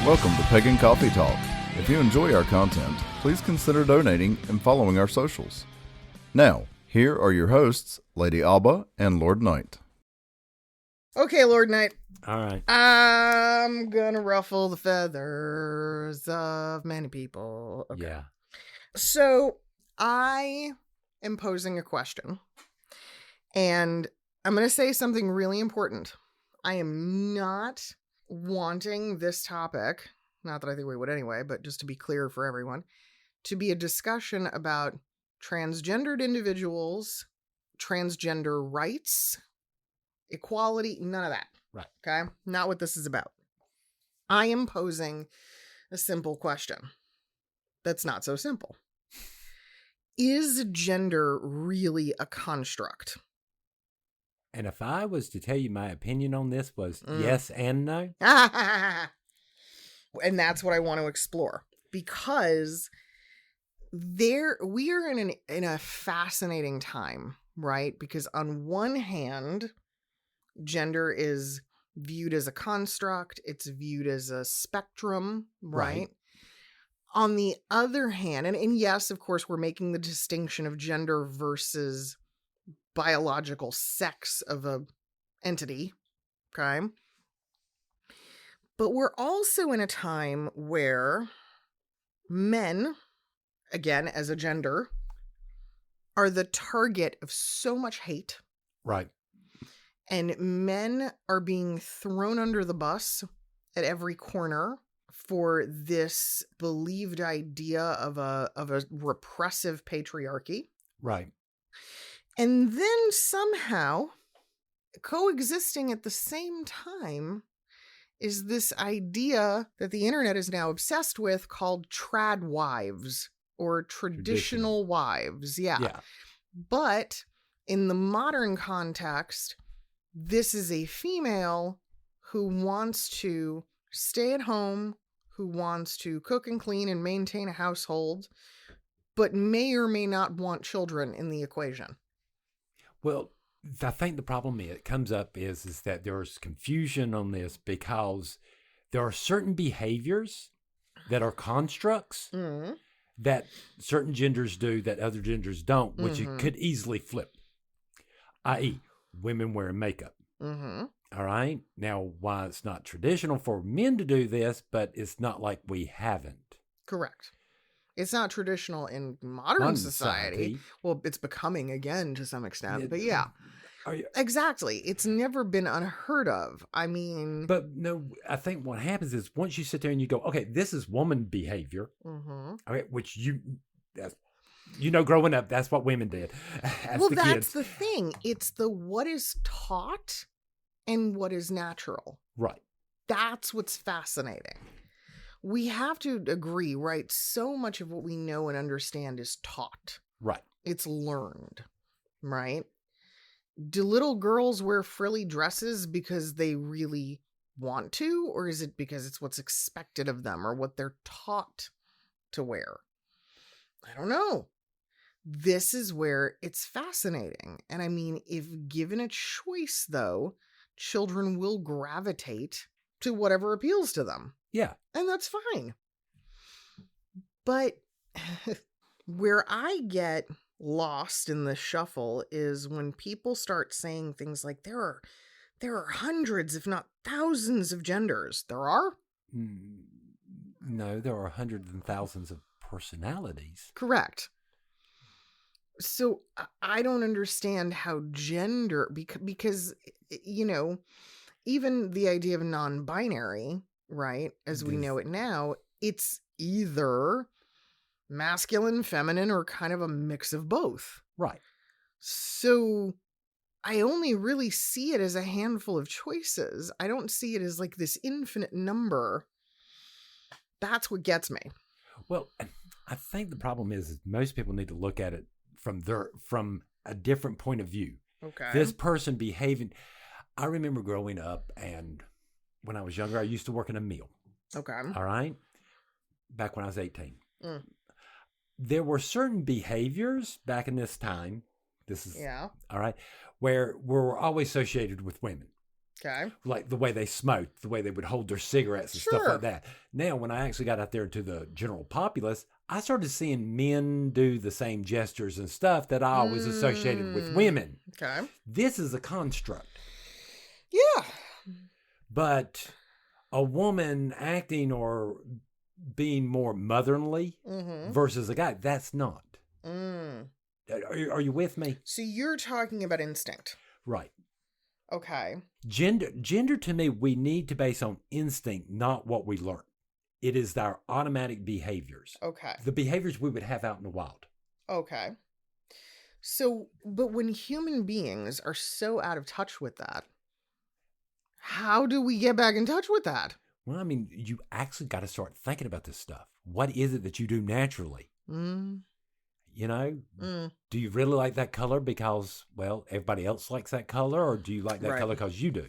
Welcome to Pagan Coffee Talk. If you enjoy our content, please consider donating and following our socials. Now, here are your hosts, Lady Alba and Lord Knight. Okay, Lord Knight. All right. I'm gonna ruffle the feathers of many people. Okay. Yeah. So, I am posing a question. And I'm gonna say something really important. I am not wanting this topic, not that I think we would anyway, but just to be clear for everyone, to be a discussion about transgendered individuals, transgender rights, equality, none of that. Right. Okay? Not what this is about. I am posing a simple question that's not so simple. Is gender really a construct? And if I was to tell you my opinion on this was yes and no. And that's what I want to explore, because we are in a fascinating time, right? Because on one hand, gender is viewed as a construct, it's viewed as a spectrum, right? On the other hand, and yes, of course, we're making the distinction of gender versus biological sex of a entity, okay? But we're also in a time where men, again, as a gender, are the target of so much hate. Right. And men are being thrown under the bus at every corner for this believed idea of a repressive patriarchy. Right. And then somehow, coexisting at the same time, is this idea that the internet is now obsessed with called trad wives or traditional wives. Yeah. But in the modern context, this is a female who wants to stay at home, who wants to cook and clean and maintain a household, but may or may not want children in the equation. Well, I think the problem it comes up is that there's confusion on this because there are certain behaviors that are constructs that certain genders do that other genders don't, which it could easily flip, i.e., women wearing makeup. All right. Now, why it's not traditional for men to do this, but it's not like we haven't. Correct. It's not traditional in modern society. Well, it's becoming again to some extent, but yeah. Exactly. It's never been unheard of. I mean... But no, I think what happens is once you sit there and you go, okay, this is woman behavior, okay, which growing up, that's what women did. That's the thing. It's the what is taught and what is natural. Right. That's what's fascinating. We have to agree, right? So much of what we know and understand is taught. Right. It's learned, right? Do little girls wear frilly dresses because they really want to, or is it because it's what's expected of them or what they're taught to wear? I don't know. This is where it's fascinating. And I mean, if given a choice, though, children will gravitate to whatever appeals to them. Yeah. And that's fine. But where I get lost in the shuffle is when people start saying things like there are hundreds, if not thousands of genders. There are? No, there are hundreds and thousands of personalities. Correct. So I don't understand how gender, because, even the idea of non-binary, right, as we know it now, it's either masculine, feminine, or kind of a mix of both. Right. So I only really see it as a handful of choices. I don't see it as like this infinite number. That's what gets me. Well, I think the problem is most people need to look at it from a different point of view. Okay. This person behaving. I remember growing up, and when I was younger, I used to work in a mill. Okay. All right. Back when I was 18. There were certain behaviors back in this time. This is all right, where we're always associated with women. Okay. Like the way they smoked, the way they would hold their cigarettes and stuff Sure. like that. Now, when I actually got out there to the general populace, I started seeing men do the same gestures and stuff that I always associated with women. Okay. This is a construct. Yeah. But a woman acting or being more motherly versus a guy, that's not. Are you with me? So you're talking about instinct. Right. Okay. Gender to me, we need to base on instinct, not what we learn. It is our automatic behaviors. Okay. The behaviors we would have out in the wild. Okay. So, but when human beings are so out of touch with that, how do we get back in touch with that? Well, I mean, you actually got to start thinking about this stuff. What is it that you do naturally? You know, do you really like that color because, well, everybody else likes that color, or do you like that color because you do?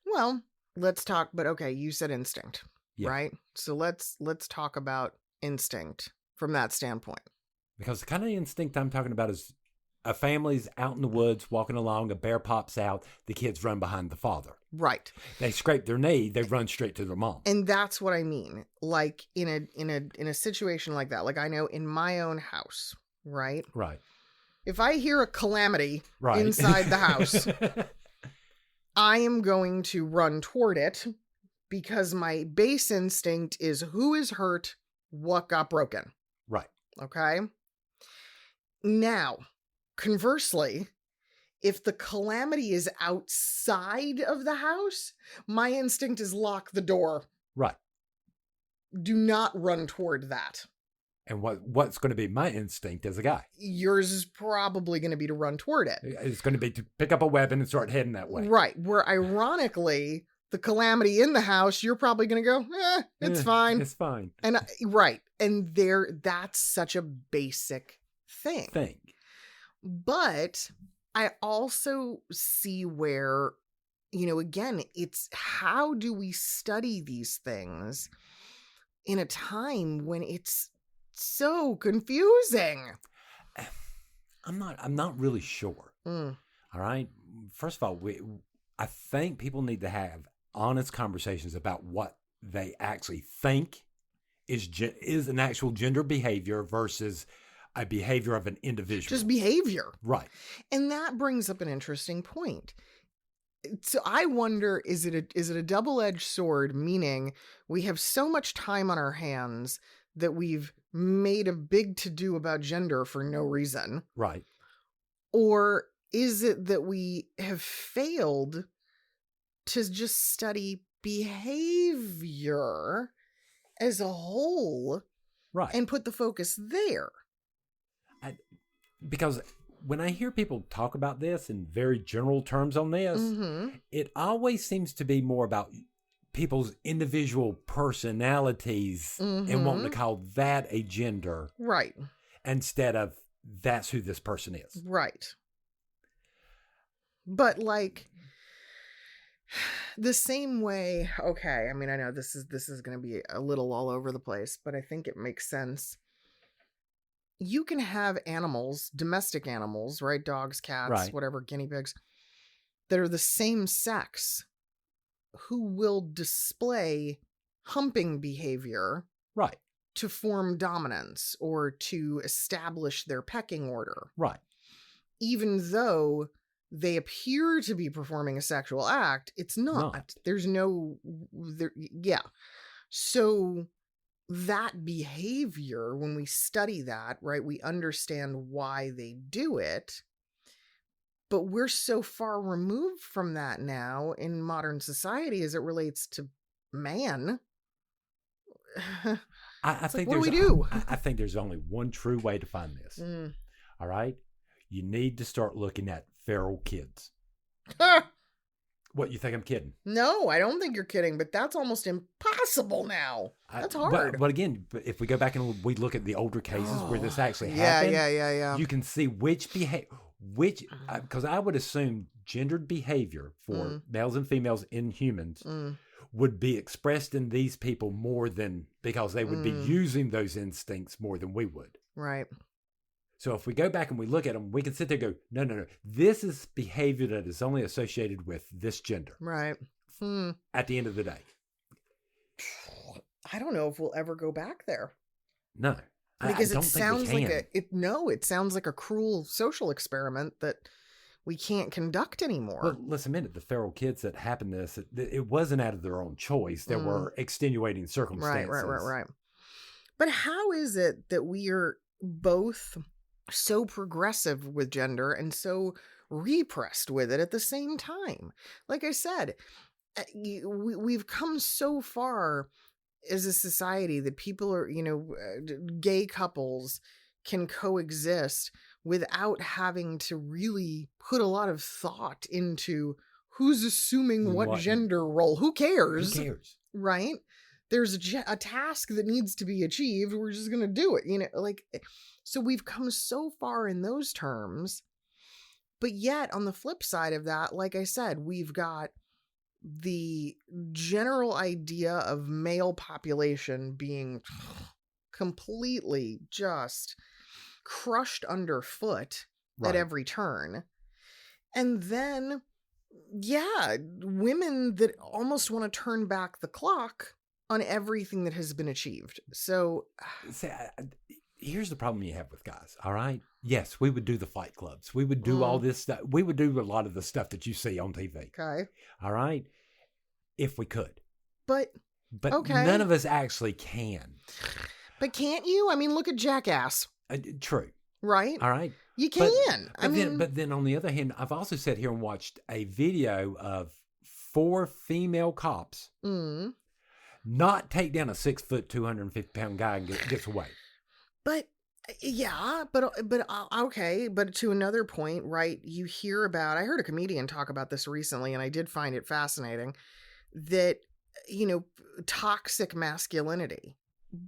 Well, let's talk, but okay, you said instinct, right? So let's talk about instinct from that standpoint. Because the kind of instinct I'm talking about is a family's out in the woods walking along, a bear pops out, the kids run behind the father. Right. They scrape their knee, they run straight to their mom. And that's what I mean. Like in a situation like that, like I know in my own house, right? Right. If I hear a calamity inside the house, I am going to run toward it because my base instinct is who is hurt, what got broken. Right. Okay. Now, conversely, if the calamity is outside of the house, my instinct is lock the door. Right. Do not run toward that. And what's going to be my instinct as a guy? Yours is probably going to be to run toward it. It's going to be to pick up a weapon and start heading that way. Right. Where ironically, the calamity in the house, you're probably going to go, it's fine. It's fine. And right. And that's such a basic thing. But I also see where, again, it's how do we study these things in a time when it's so confusing? I'm not really sure. All right. First of all, I think people need to have honest conversations about what they actually think is an actual gender behavior versus a behavior of an individual. Just behavior. Right. And that brings up an interesting point. So I wonder, is it a double-edged sword, meaning we have so much time on our hands that we've made a big to-do about gender for no reason? Right. Or is it that we have failed to just study behavior as a whole, right, and put the focus there? Because when I hear people talk about this in very general terms on this, it always seems to be more about people's individual personalities and wanting to call that a gender. Right. Instead of that's who this person is. Right. But like the same way, okay, I mean, I know this is going to be a little all over the place, but I think it makes sense. You can have animals, domestic animals, right? Dogs, cats, whatever, guinea pigs, that are the same sex who will display humping behavior. Right. To form dominance or to establish their pecking order. Right. Even though they appear to be performing a sexual act, it's not. There's no... yeah. So that behavior, when we study that, right, we understand why they do it, but we're so far removed from that now in modern society as it relates to man. I think what do we do? I think there's only one true way to find this. All right? You need to start looking at feral kids. What, you think I'm kidding? No, I don't think you're kidding, but that's almost impossible now. That's hard. But again, if we go back and we look at the older cases where this actually happened, you can see because I would assume gendered behavior for males and females in humans would be expressed in these people more than, because they would be using those instincts more than we would. Right. So if we go back and we look at them, we can sit there and go, no. This is behavior that is only associated with this gender. Right. At the end of the day. I don't know if we'll ever go back there. No. Because I don't it sounds think we like it sounds like a cruel social experiment that we can't conduct anymore. Well, let's admit it. The feral kids that happened to this, it wasn't out of their own choice. There were extenuating circumstances. Right. But how is it that we are both so progressive with gender and so repressed with it at the same time? Like I said, we've come so far as a society that people are, gay couples can coexist without having to really put a lot of thought into who's assuming what gender role. Who cares? Who cares? Right? There's a task that needs to be achieved. We're just going to do it, so we've come so far in those terms, but yet on the flip side of that, like I said, we've got the general idea of male population being completely just crushed underfoot at every turn. And then, women that almost want to turn back the clock on everything that has been achieved. So, here's the problem you have with guys, all right? Yes, we would do the fight clubs. We would do all this stuff. We would do a lot of the stuff that you see on TV. Okay. All right? If we could. But okay. None of us actually can. But can't you? I mean, look at Jackass. True. Right? All right. You can. But then on the other hand, I've also sat here and watched a video of 4 female cops not take down a 6 foot, 250-pound guy and gets away. But okay. But to another point, right? You hear about, I heard a comedian talk about this recently, and I did find it fascinating that, toxic masculinity,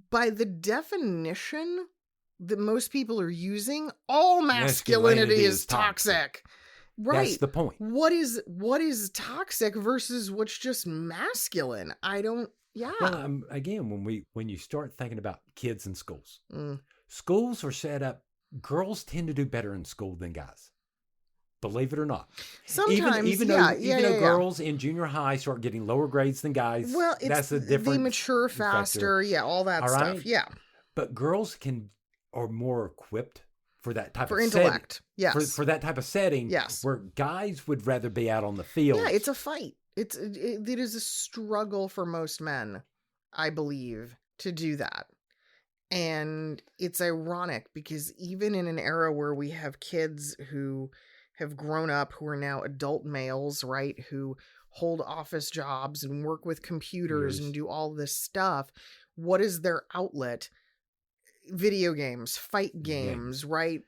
by the definition that most people are using, all masculinity is toxic. Right. That's the point. What is toxic versus what's just masculine? I don't. Yeah. Well, again, when you start thinking about kids in schools, schools are set up. Girls tend to do better in school than guys. Believe it or not. Sometimes, even though girls in junior high start getting lower grades than guys. Well, that's a different. They mature faster. Factor. Yeah, all that stuff. Right? Yeah. But girls are more equipped for that type of intellect. Setting, yes. For that type of setting. Yes. Where guys would rather be out on the field. Yeah, it's a fight. It is a struggle for most men, I believe, to do that. And it's ironic because even in an era where we have kids who have grown up, who are now adult males, right, who hold office jobs and work with computers and do all this stuff, what is their outlet? Video games, fight games, right?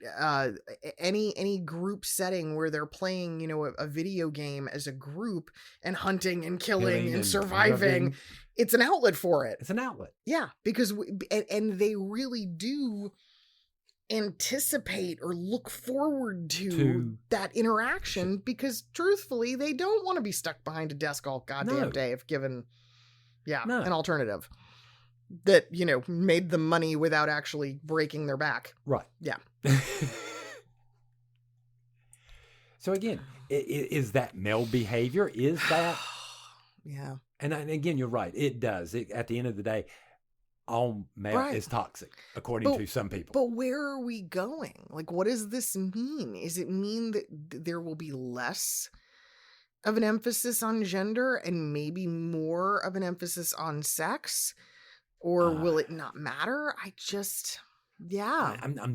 Any group setting where they're playing, a video game as a group and hunting and killing and surviving. It's an outlet for it. It's an outlet. Yeah, because and they really do anticipate or look forward to that interaction because truthfully, they don't want to be stuck behind a desk all goddamn day if given an alternative that, made them money without actually breaking their back. Right. Yeah. So again, is that male behavior? Is that? Yeah. And again, you're right. It does. At the end of the day, all male is toxic, according to some people. But where are we going? Like, what does this mean? Does it mean that there will be less of an emphasis on gender and maybe more of an emphasis on sex? Or will it not matter? I'm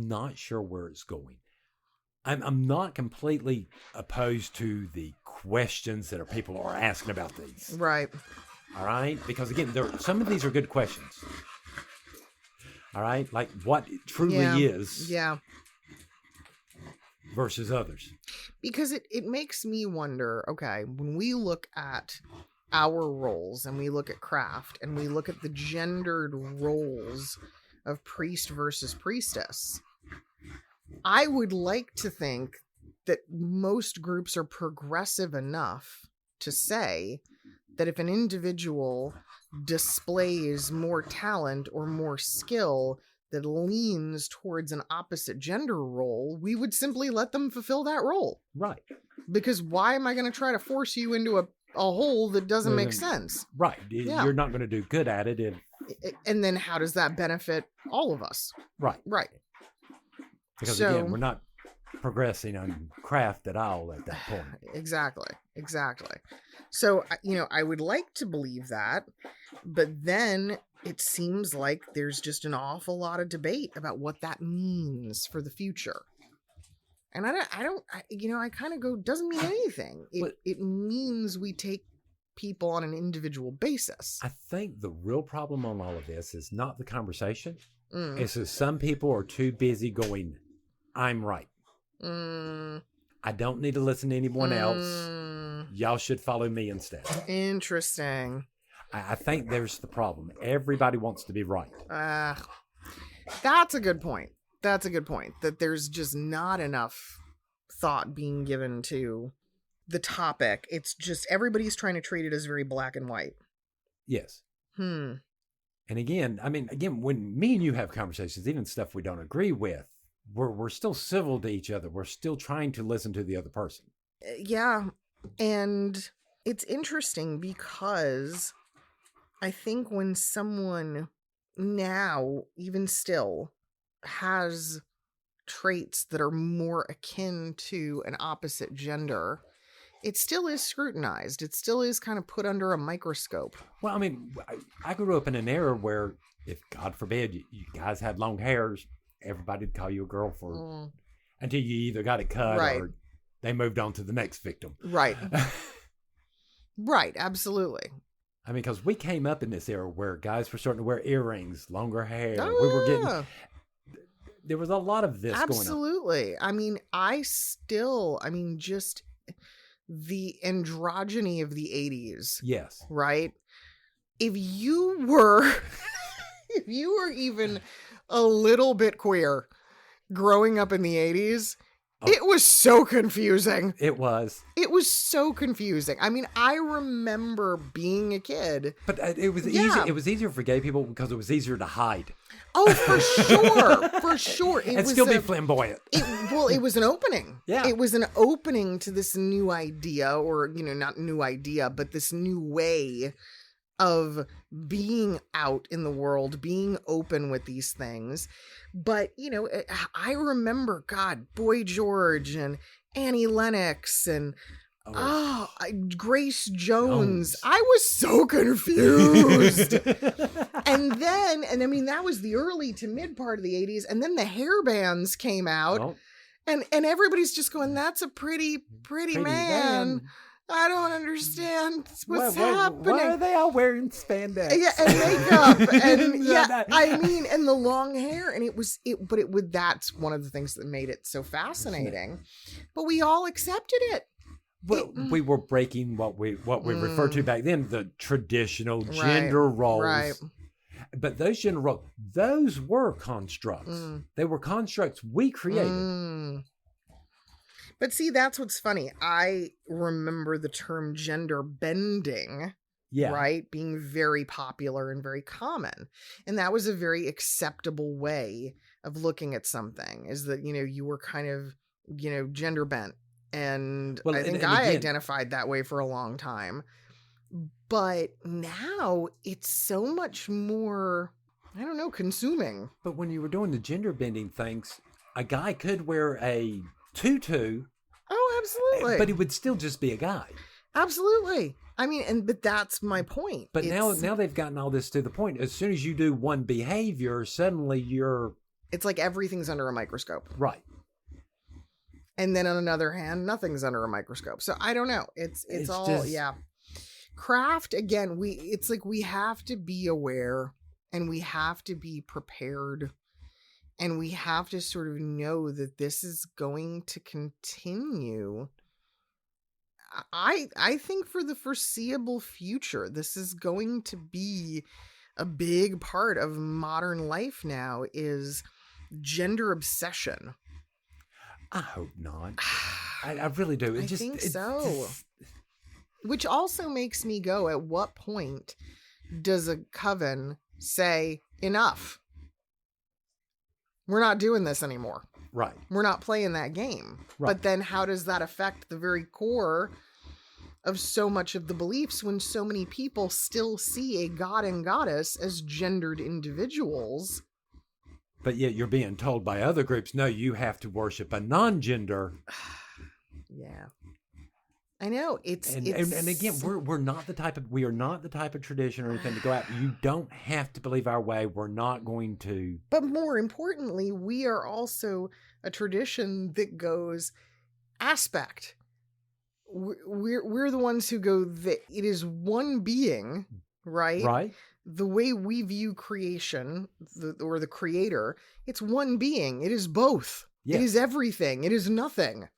not sure where it's going. I'm not completely opposed to the questions that people are asking about these. Right. All right? Because again, some of these are good questions. All right? Like what it truly is. Yeah. Versus others. Because it makes me wonder, okay, when we look at our roles and we look at craft and we look at the gendered roles of priest versus priestess, I would like to think that most groups are progressive enough to say that if an individual displays more talent or more skill, that leans towards an opposite gender role, we would simply let them fulfill that role. Right. Because why am I going to try to force you into a hole that doesn't make sense? Right. Yeah. You're not going to do good at it. And then how does that benefit all of us? Right. Right. Because again, we're not progressing on craft at all at that point. Exactly. So, I would like to believe that, but then it seems like there's just an awful lot of debate about what that means for the future. And I kind of go, doesn't mean anything. It means we take people on an individual basis. I think the real problem on all of this is not the conversation. Mm. It's that some people are too busy going, I'm right. I don't need to listen to anyone else. Y'all should follow me instead. Interesting. I think there's the problem. Everybody wants to be right. That's a good point. That there's just not enough thought being given to the topic. It's just everybody's trying to treat it as very black and white. Yes. And again, when me and you have conversations, even stuff we don't agree with, we're still civil to each other. We're still trying to listen to the other person. Yeah. And it's interesting because I think when someone now, even still, has traits that are more akin to an opposite gender, it still is scrutinized. It still is kind of put under a microscope. Well, I grew up in an era where, if God forbid you guys had long hairs, everybody'd call you a girl for until you either got it cut or they moved on to the next victim. Right. Right. Absolutely. Because we came up in this era where guys were starting to wear earrings, longer hair. We were getting... There was a lot of this going on. Absolutely. Just the androgyny of the 80s. Yes. Right? If you were even a little bit queer growing up in the 80s, it was so confusing. It was so confusing. I remember being a kid. But it was easy. It was easier for gay people because it was easier to hide. Oh, for sure. For sure. And still be flamboyant. It was an opening. Yeah. It was an opening to this new idea, or, not new idea, but this new way of being out in the world, being open with these things. But, I remember, Boy George and Annie Lennox and Grace Jones. I was so confused. and that was the early to mid part of the 80s. And then the hair bands came out. Oh. And everybody's just going, that's a pretty man. I don't understand what's happening. Why are they all wearing spandex? Yeah, and makeup, and and the long hair, and that's one of the things that made it so fascinating. But we all accepted it. Well, we were breaking what we referred to back then, the traditional gender roles. Right. But those gender roles, those were constructs. They were constructs we created. But see, that's what's funny. I remember the term gender bending, right, being very popular and very common. And that was a very acceptable way of looking at something, is that, you were kind of, gender bent. And I think I identified that way for a long time. But now it's so much more, I don't know, consuming. But when you were doing the gender bending things, a guy could wear a tutu. Oh, absolutely. But he would still just be a guy. Absolutely. But that's my point. But now they've gotten all this to the point. As soon as you do one behavior, suddenly it's like everything's under a microscope. Right. And then on another hand, nothing's under a microscope. So I don't know. It's all just... Craft, again, it's like we have to be aware and we have to be prepared. And we have to sort of know that this is going to continue. I think for the foreseeable future, this is going to be a big part of modern life now, is gender obsession. I hope not. I really do. I think so. Which also makes me go, at what point does a coven say enough? We're not doing this anymore. Right. We're not playing that game. Right. But then how does that affect the very core of so much of the beliefs when so many people still see a god and goddess as gendered individuals? But yet you're being told by other groups, no, you have to worship a non-gender. Yeah. I know. And again, we are not the type of tradition or anything to go out. You don't have to believe our way. We're not going to. But more importantly, we are also a tradition that goes aspect. We're the ones who go that it is one being, right? Right. The way we view creation, or the creator, it's one being. It is both. Yes. It is everything. It is nothing.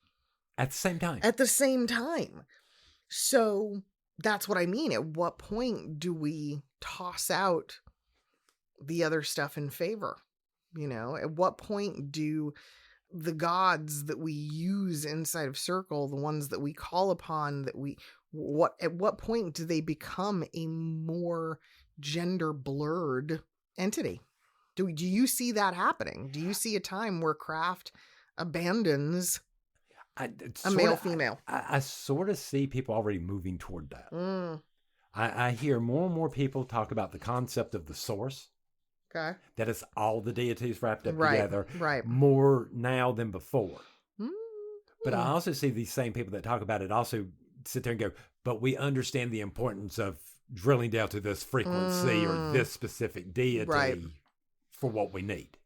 At the same time. At the same time. So that's what I mean. At what point do we toss out the other stuff in favor? You know, at what point do the gods that we use inside of Circle, the ones that we call upon, at what point do they become a more gender blurred entity? Do you see that happening? Do you see a time where craft abandons a male female? I sort of see people already moving toward that. Mm. I hear more and more people talk about the concept of the source. Okay. That is all the deities wrapped up Right, together. right. More now than before. Mm. But I also see these same people that talk about it also sit there and go, but we understand the importance of drilling down to this frequency or this specific deity for what we need.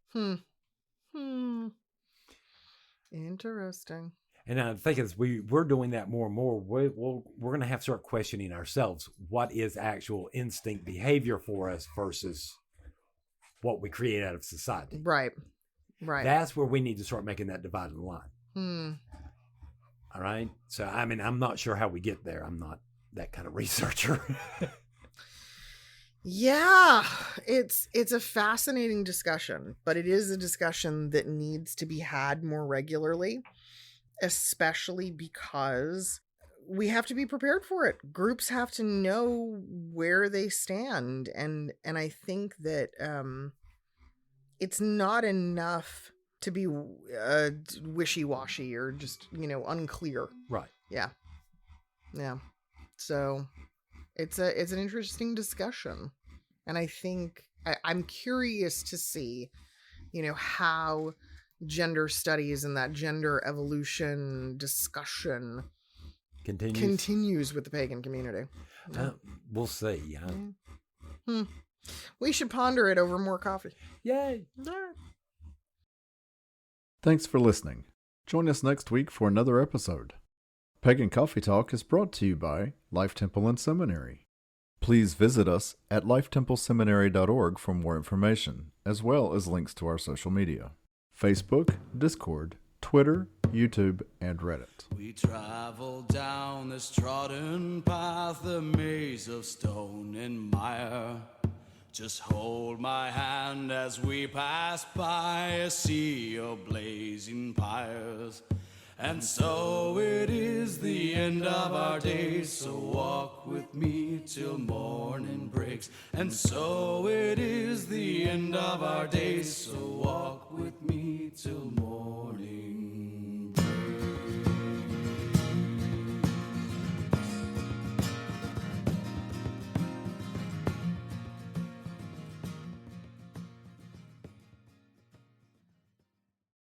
Interesting. And I think as we're doing that more and more, we're going to have to start questioning ourselves. What is actual instinct behavior for us versus what we create out of society? Right. Right. That's where we need to start making that dividing line. All right. So, I mean, I'm not sure how we get there. I'm not that kind of researcher. Yeah, it's a fascinating discussion, but it is a discussion that needs to be had more regularly, especially because we have to be prepared for it. Groups have to know where they stand, and I think that it's not enough to be wishy-washy or just, unclear. Right. Yeah. So it's an interesting discussion, and I think I'm curious to see, how gender studies and that gender evolution discussion continues with the pagan community. We'll see. We should ponder it over more coffee. Yay! Thanks for listening. Join us next week for another episode. Pagan Coffee Talk is brought to you by Life Temple and Seminary. Please visit us at lifetempleseminary.org for more information, as well as links to our social media: Facebook, Discord, Twitter, YouTube, and Reddit. We travel down this trodden path, a maze of stone and mire. Just hold my hand as we pass by a sea of blazing pyres. And so it is the end of our days, so walk with me till morning breaks. And so it is the end of our days, so walk with me till morning.